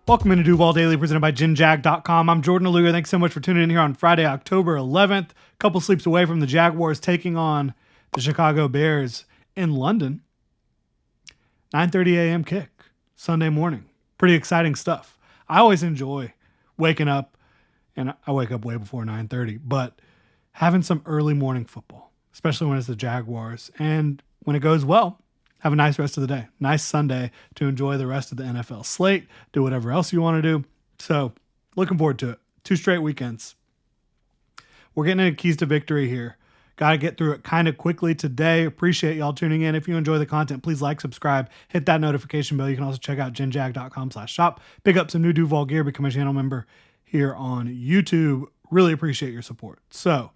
Welcome into Duval Daily, presented by GinJag.com. I'm Jordan Aluga. Thanks so much for tuning in here on Friday, October 11th. A couple sleeps away from the Jaguars taking on the Chicago Bears in London. 9:30 a.m. kick, Sunday morning. Pretty exciting stuff. I always enjoy waking up, and I wake up way before 9:30, but having some early morning football, especially when it's the Jaguars. And when it goes well, have a nice rest of the day. Nice Sunday to enjoy the rest of the NFL slate, do whatever else you want to do. So looking forward to it. 2 straight weekends. We're getting into keys to victory here. Got to get through it kind of quickly today. Appreciate y'all tuning in. If you enjoy the content, please like, subscribe, hit that notification bell. You can also check out ginjag.com/shop. Pick up some new Duval gear, become a channel member here on YouTube. Really appreciate your support. So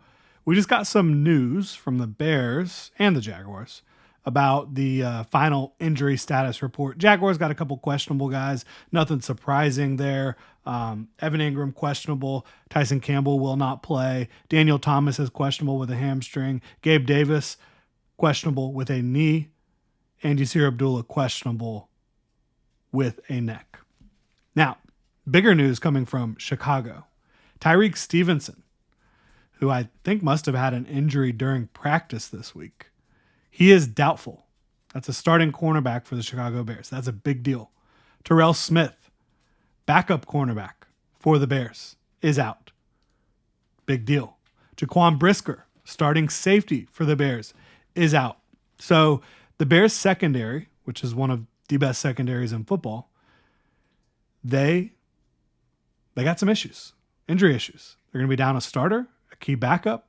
we just got some news from the Bears and the Jaguars about the final injury status report. Jaguars got a couple questionable guys. Nothing surprising there. Evan Ingram, questionable. Tyson Campbell will not play. Daniel Thomas is questionable with a hamstring. Gabe Davis, questionable with a knee. And Yasir Abdullah, questionable with a neck. Now, bigger news coming from Chicago. Tyreek Stevenson, who I think must have had an injury during practice this week. He is doubtful. That's a starting cornerback for the Chicago Bears. That's a big deal. Terrell Smith, backup cornerback for the Bears, is out. Big deal. Jaquan Brisker, starting safety for the Bears, is out. So the Bears secondary, which is one of the best secondaries in football, they got some issues, injury issues. They're going to be down a starter, a key backup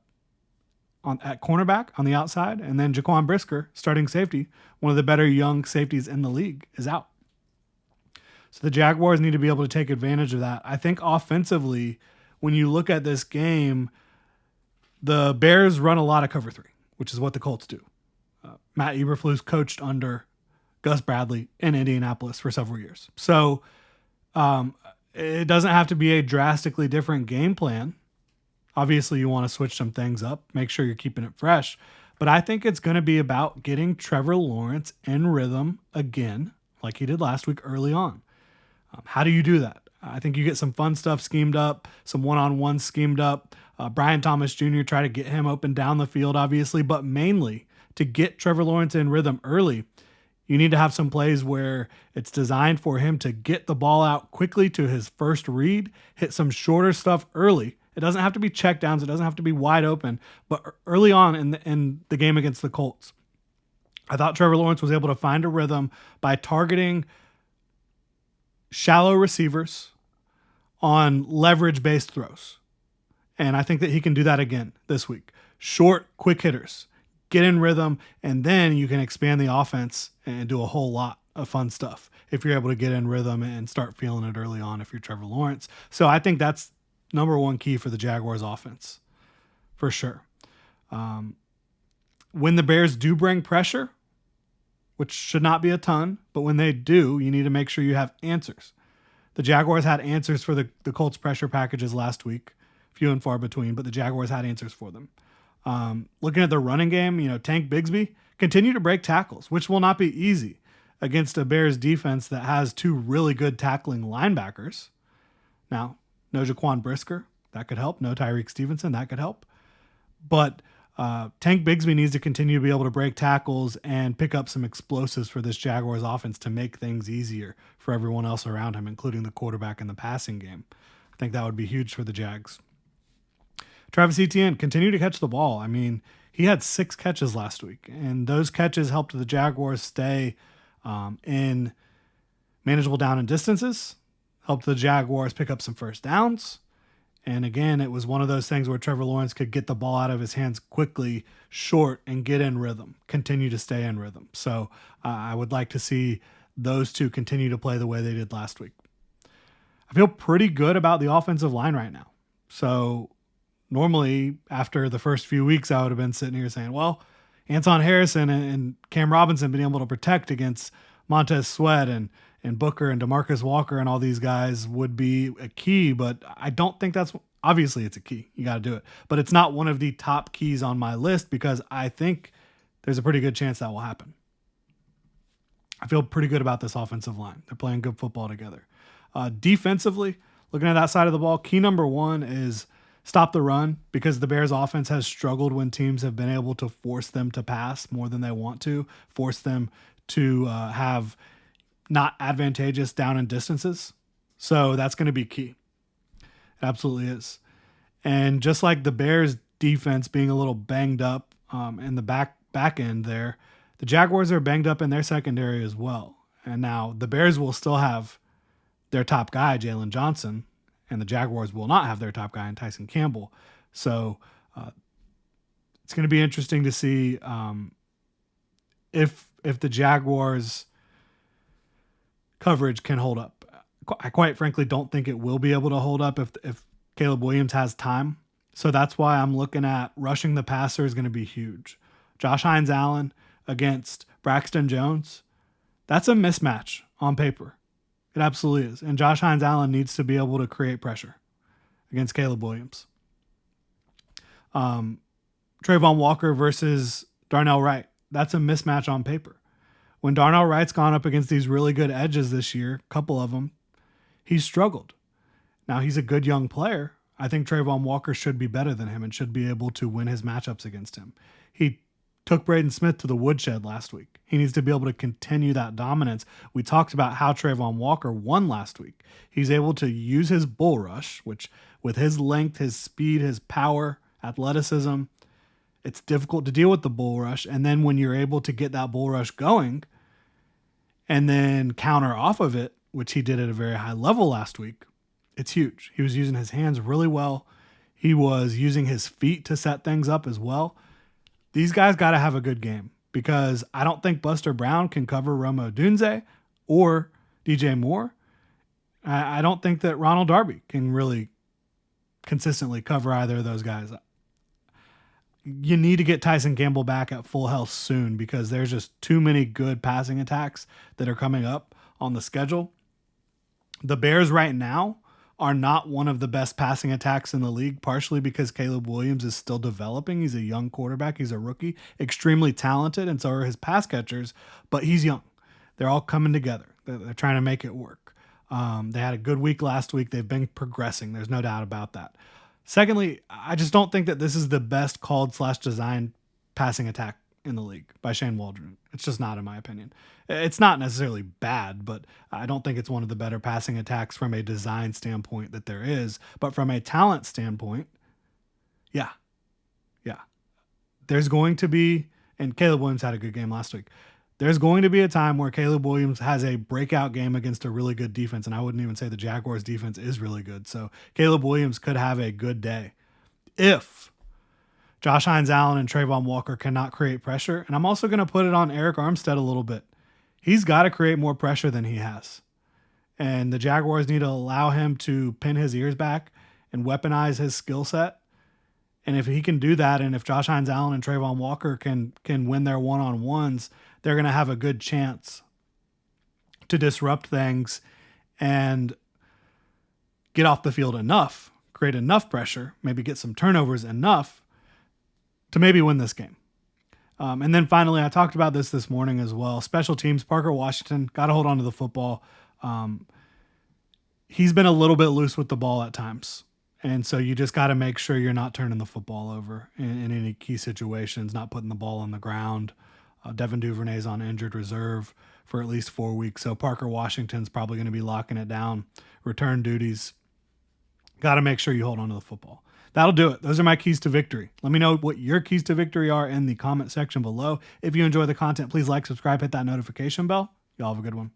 at cornerback on the outside, and then Jaquan Brisker, starting safety, one of the better young safeties in the league, is out. So the Jaguars need to be able to take advantage of that. I think offensively, when you look at this game, the Bears run a lot of cover 3, which is what the Colts do. Matt Eberflus coached under Gus Bradley in Indianapolis for several years. So it doesn't have to be a drastically different game plan. Obviously, you want to switch some things up, make sure you're keeping it fresh. But I think it's going to be about getting Trevor Lawrence in rhythm again, like he did last week early on. How do you do that? I think you get some fun stuff schemed up, some one-on-one schemed up. Brian Thomas Jr., try to get him open down the field, obviously. But mainly, to get Trevor Lawrence in rhythm early, you need to have some plays where it's designed for him to get the ball out quickly to his first read, hit some shorter stuff early. It doesn't have to be checkdowns. It doesn't have to be wide open. But early on in the game against the Colts, I thought Trevor Lawrence was able to find a rhythm by targeting shallow receivers on leverage-based throws. And I think that he can do that again this week. Short, quick hitters. Get in rhythm, and then you can expand the offense and do a whole lot of fun stuff if you're able to get in rhythm and start feeling it early on if you're Trevor Lawrence. So I think that's number one key for the Jaguars offense, for sure. When the Bears do bring pressure, which should not be a ton, but when they do, you need to make sure you have answers. The Jaguars had answers for the Colts pressure packages last week, few and far between, but the Jaguars had answers for them. Looking at the running game, Tank Bigsby continue to break tackles, which will not be easy against a Bears defense that has 2 really good tackling linebackers. Now, no Jaquan Brisker, that could help. No Tyreek Stevenson, that could help. But Tank Bigsby needs to continue to be able to break tackles and pick up some explosives for this Jaguars offense to make things easier for everyone else around him, including the quarterback and the passing game. I think that would be huge for the Jags. Travis Etienne, continue to catch the ball. I mean, he had 6 catches last week, and those catches helped the Jaguars stay in manageable down and distances, helped the Jaguars pick up some first downs. And again, it was one of those things where Trevor Lawrence could get the ball out of his hands quickly, short, and get in rhythm, continue to stay in rhythm. So I would like to see those 2 continue to play the way they did last week. I feel pretty good about the offensive line right now. So normally, after the first few weeks, I would have been sitting here saying, well, Anton Harrison and Cam Robinson been able to protect against Montez Sweat and Booker and DeMarcus Walker and all these guys would be a key, but I don't think that's, obviously it's a key. You got to do it. But it's not one of the top keys on my list because I think there's a pretty good chance that will happen. I feel pretty good about this offensive line. They're playing good football together. Defensively, looking at that side of the ball, key number one is stop the run, because the Bears offense has struggled when teams have been able to force them to pass more than they want to, force them to have not advantageous down and distances. So that's going to be key. It absolutely is. And just like the Bears defense being a little banged up in the back end there, the Jaguars are banged up in their secondary as well. And now the Bears will still have their top guy, Jalen Johnson, and the Jaguars will not have their top guy in Tyson Campbell. So it's going to be interesting to see if the Jaguars coverage can hold up. I quite frankly don't think it will be able to hold up if Caleb Williams has time. So that's why I'm looking at rushing the passer is going to be huge. Josh Hines-Allen against Braxton Jones, that's a mismatch on paper. It absolutely is. And Josh Hines-Allen needs to be able to create pressure against Caleb Williams. Trayvon Walker versus Darnell Wright, that's a mismatch on paper. When Darnell Wright's gone up against these really good edges this year, a couple of them, he's struggled. Now, he's a good young player. I think Trayvon Walker should be better than him and should be able to win his matchups against him. He took Braden Smith to the woodshed last week. He needs to be able to continue that dominance. We talked about how Trayvon Walker won last week. He's able to use his bull rush, which with his length, his speed, his power, athleticism, it's difficult to deal with the bull rush. And then when you're able to get that bull rush going and then counter off of it, which he did at a very high level last week, it's huge. He was using his hands really well. He was using his feet to set things up as well. These guys got to have a good game, because I don't think Buster Brown can cover Rome Odunze or DJ Moore. I don't think that Ronald Darby can really consistently cover either of those guys. You need to get Tyson Campbell back at full health soon, because there's just too many good passing attacks that are coming up on the schedule. The Bears right now are not one of the best passing attacks in the league, partially because Caleb Williams is still developing. He's a young quarterback. He's a rookie, extremely talented, and so are his pass catchers, but he's young. They're all coming together. They're trying to make it work. They had a good week last week. They've been progressing. There's no doubt about that. Secondly, I just don't think that this is the best called/designed passing attack in the league by Shane Waldron. It's just not, in my opinion. It's not necessarily bad, but I don't think it's one of the better passing attacks from a design standpoint that there is. But from a talent standpoint, yeah. There's going to be, and Caleb Williams had a good game last week, there's going to be a time where Caleb Williams has a breakout game against a really good defense, and I wouldn't even say the Jaguars defense is really good. So Caleb Williams could have a good day if Josh Hines-Allen and Trayvon Walker cannot create pressure. And I'm also going to put it on Eric Armstead a little bit. He's got to create more pressure than he has. And the Jaguars need to allow him to pin his ears back and weaponize his skill set. And if he can do that, and if Josh Hines-Allen and Trayvon Walker can win their one-on-ones, they're going to have a good chance to disrupt things and get off the field enough, create enough pressure, maybe get some turnovers enough to maybe win this game. And then finally, I talked about this morning as well. Special teams, Parker Washington, got to hold on to the football. He's been a little bit loose with the ball at times. And so you just got to make sure you're not turning the football over in any key situations, not putting the ball on the ground. Devin Duvernay's on injured reserve for at least 4 weeks. So Parker Washington's probably going to be locking it down. Return duties. Got to make sure you hold on to the football. That'll do it. Those are my keys to victory. Let me know what your keys to victory are in the comment section below. If you enjoy the content, please like, subscribe, hit that notification bell. Y'all have a good one.